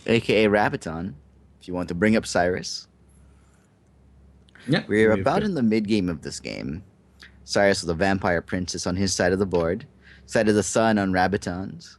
aka Rabbiton, if you want to bring up Cyrus. Yeah, We're we've about got in the mid game of this game. Cyrus with the Vampire Princess on his side of the board, side of the sun on Rabbiton's.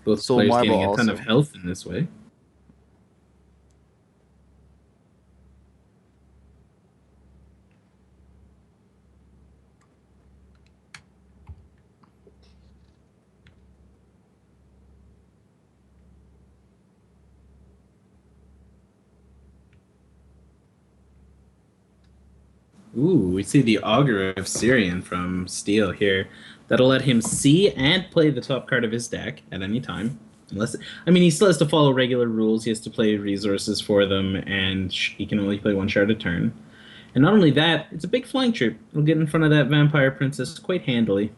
both Soul players Marble gaining a ton of also. health in this way. Ooh, we see the Augur of Syrian from Steel here. That'll let him see and play the top card of his deck at any time. Unless, I mean, he still has to follow regular rules. He has to play resources for them, and he can only play one shard a turn. And not only that, it's a big flying troop. It'll get in front of that Vampire Princess quite handily.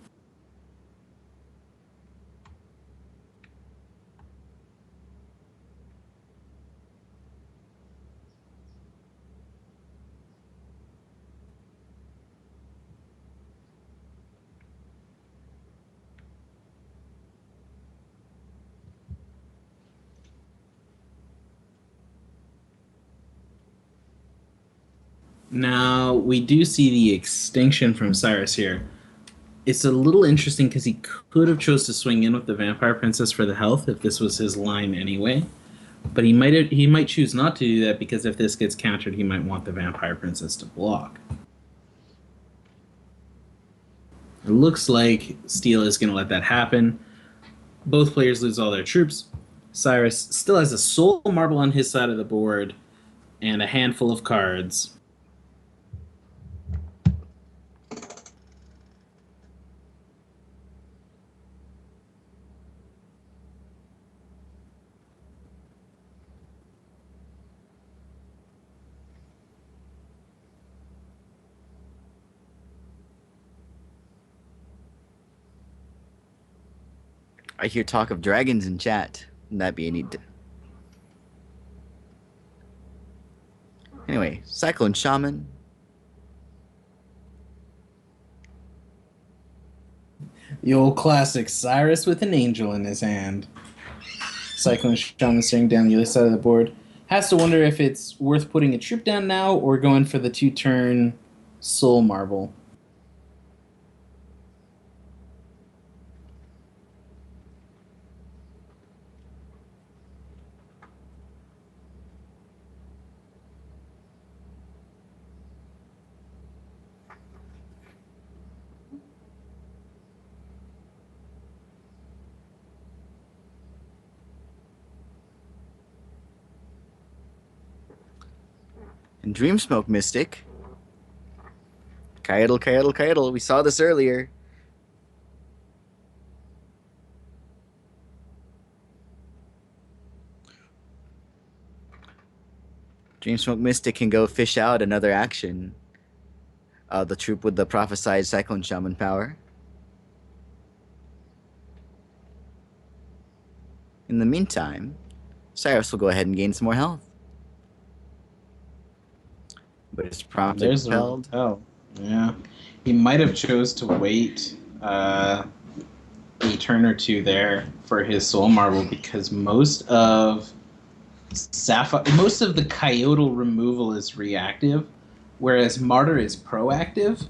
Now, we do see the extinction from Cyrus here. It's a little interesting because he could have chose to swing in with the Vampire Princess for the health if this was his line anyway. But he might choose not to do that because if this gets countered, he might want the Vampire Princess to block. It looks like Steel is going to let that happen. Both players lose all their troops. Cyrus still has a Soul Marble on his side of the board and a handful of cards. I hear talk of dragons in chat. Wouldn't that be a neat? Anyway, Cyclone Shaman. The old classic Cyrus with an angel in his hand. Cyclone Shaman staring down the other side of the board. Has to wonder if it's worth putting a troop down now or going for the 2-turn Soul Marble. And Dreamsmoke Mystic. Kaidal, Kaidal, Kaidal. We saw this earlier. Dreamsmoke Mystic can go fish out another action. The troop with the prophesied Cyclone Shaman power. In the meantime, Cyrus will go ahead and gain some more health. But it's promptly There's a repelled. repel. Yeah. He might have chose to wait a turn or two there for his Soul Marble because most of Sapphire, most of the Coyotal removal is reactive, whereas Martyr is proactive.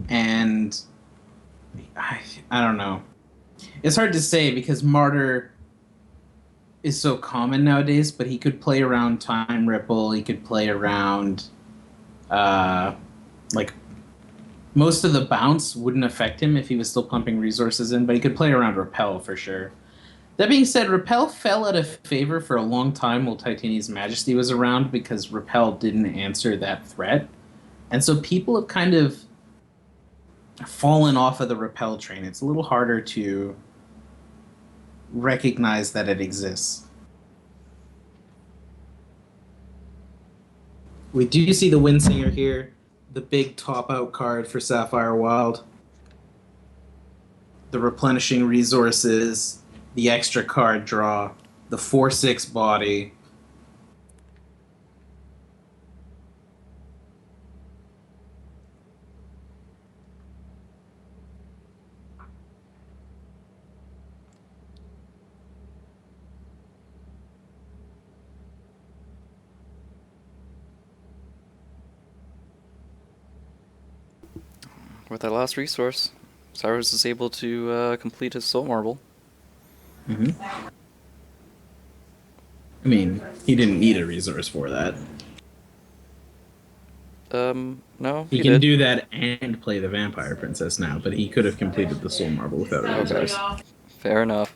And I don't know. It's hard to say because Martyr is so common nowadays, but he could play around Time Ripple. He could play around, uh, like most of the bounce wouldn't affect him if he was still pumping resources in, but he could play around Repel for sure. That being said, Repel fell out of favor for a long time while Titania's Majesty was around because Repel didn't answer that threat. And so people have kind of fallen off of the Repel train. It's a little harder to recognize that it exists. We do see the Windsinger here, the big top out card for Sapphire Wild. The replenishing resources, the extra card draw, the 4/6 body. With that last resource, Cirouss is able to complete his soul marble. I mean, he didn't need a resource for that. No, He he can did. do that and play the Vampire Princess now, but he could have completed the Soul Marble without a Okay, resource. fair enough.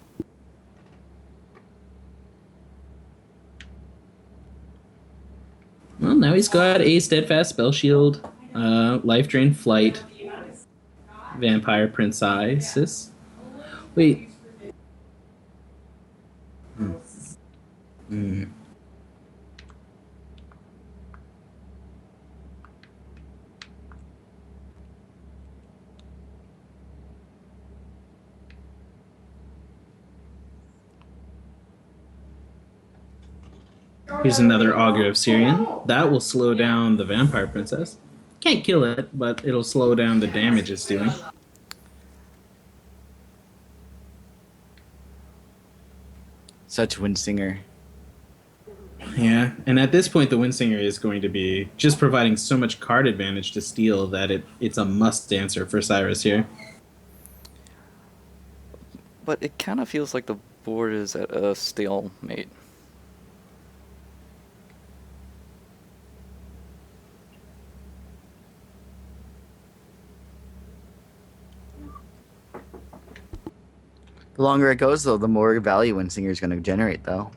Well, now he's got a Steadfast Spell Shield, Life Drain Flight, Vampire Princess. Wait. Hmm. Here's another Augur of Syrian. That will slow down the Vampire Princess. Can't kill it, but it'll slow down the damage it's doing. Such Windsinger. Yeah, and at this point, the Windsinger is going to be just providing so much card advantage to Steel that it's a must answer for Cirouss here. But it kind of feels like the board is at a stalemate. The longer it goes, though, the more value Windsinger is going to generate, though.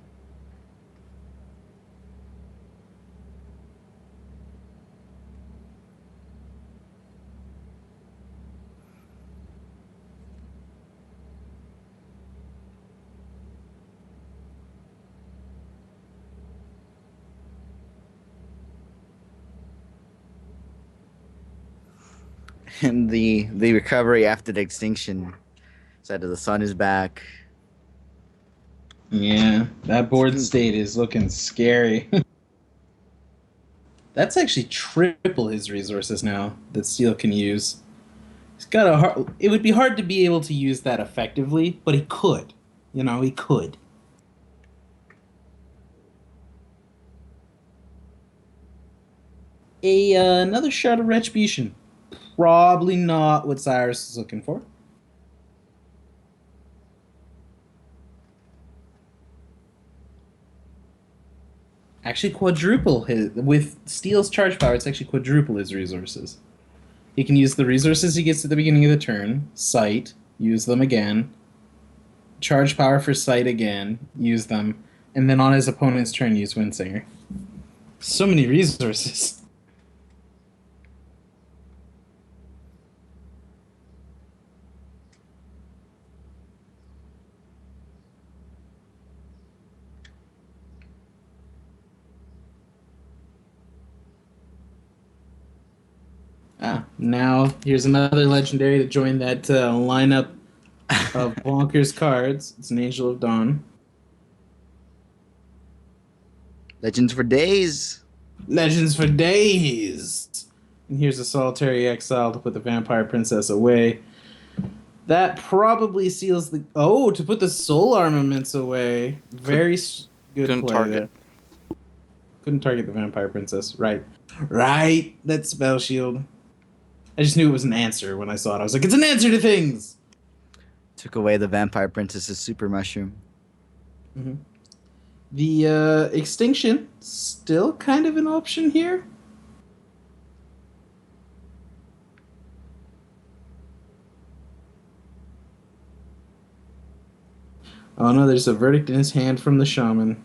And the recovery after the extinction side of the sun is back. Yeah, that board state is looking scary. That's actually triple his resources now that Steel can use. He's got a hard, it would be hard to be able to use that effectively, but he could. You know, he could. Another shot of Retribution. Probably not what Cirouss is looking for. Actually, quadruple his with Steel's charge power. It's actually quadruple his resources. He can use the resources he gets at the beginning of the turn, Sight, use them again, charge power for Sight again, use them, and then on his opponent's turn, use Windsinger. So many resources. Now here's another legendary to join that lineup of bonkers cards. It's an Angel of Dawn. Legends for days. Legends for days. And here's a Solitary Exile to put the Vampire Princess away. That probably seals the... Oh, to put the Soul Armaments away. Very good Couldn't play target. there. Couldn't target the Vampire Princess. Right. Right. That Spell Shield. I just knew it was an answer when I saw it. I was like, it's an answer to things! Took away the Vampire Princess's super mushroom. Mm-hmm. The Extinction, still kind of an option here. Oh no, there's a verdict in his hand from the Shaman.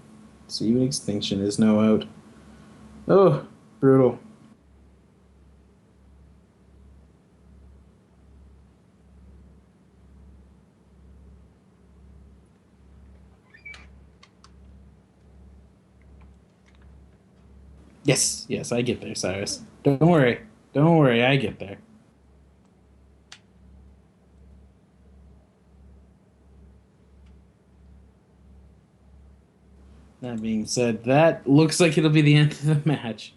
So even Extinction is no out. Oh, brutal. Yes, yes, I get there, Cirouss. Don't worry. Don't worry, I get there. That being said, that looks like it'll be the end of the match.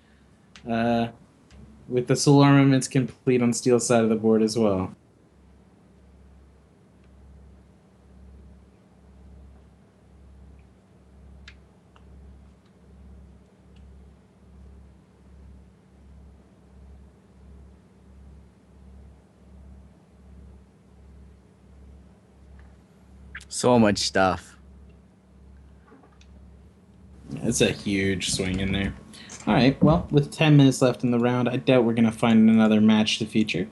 With the Soul Armaments complete on Steel's side of the board as well. So much stuff. It's a huge swing in there. All right, well, with 10 minutes left in the round, I doubt we're going to find another match to feature.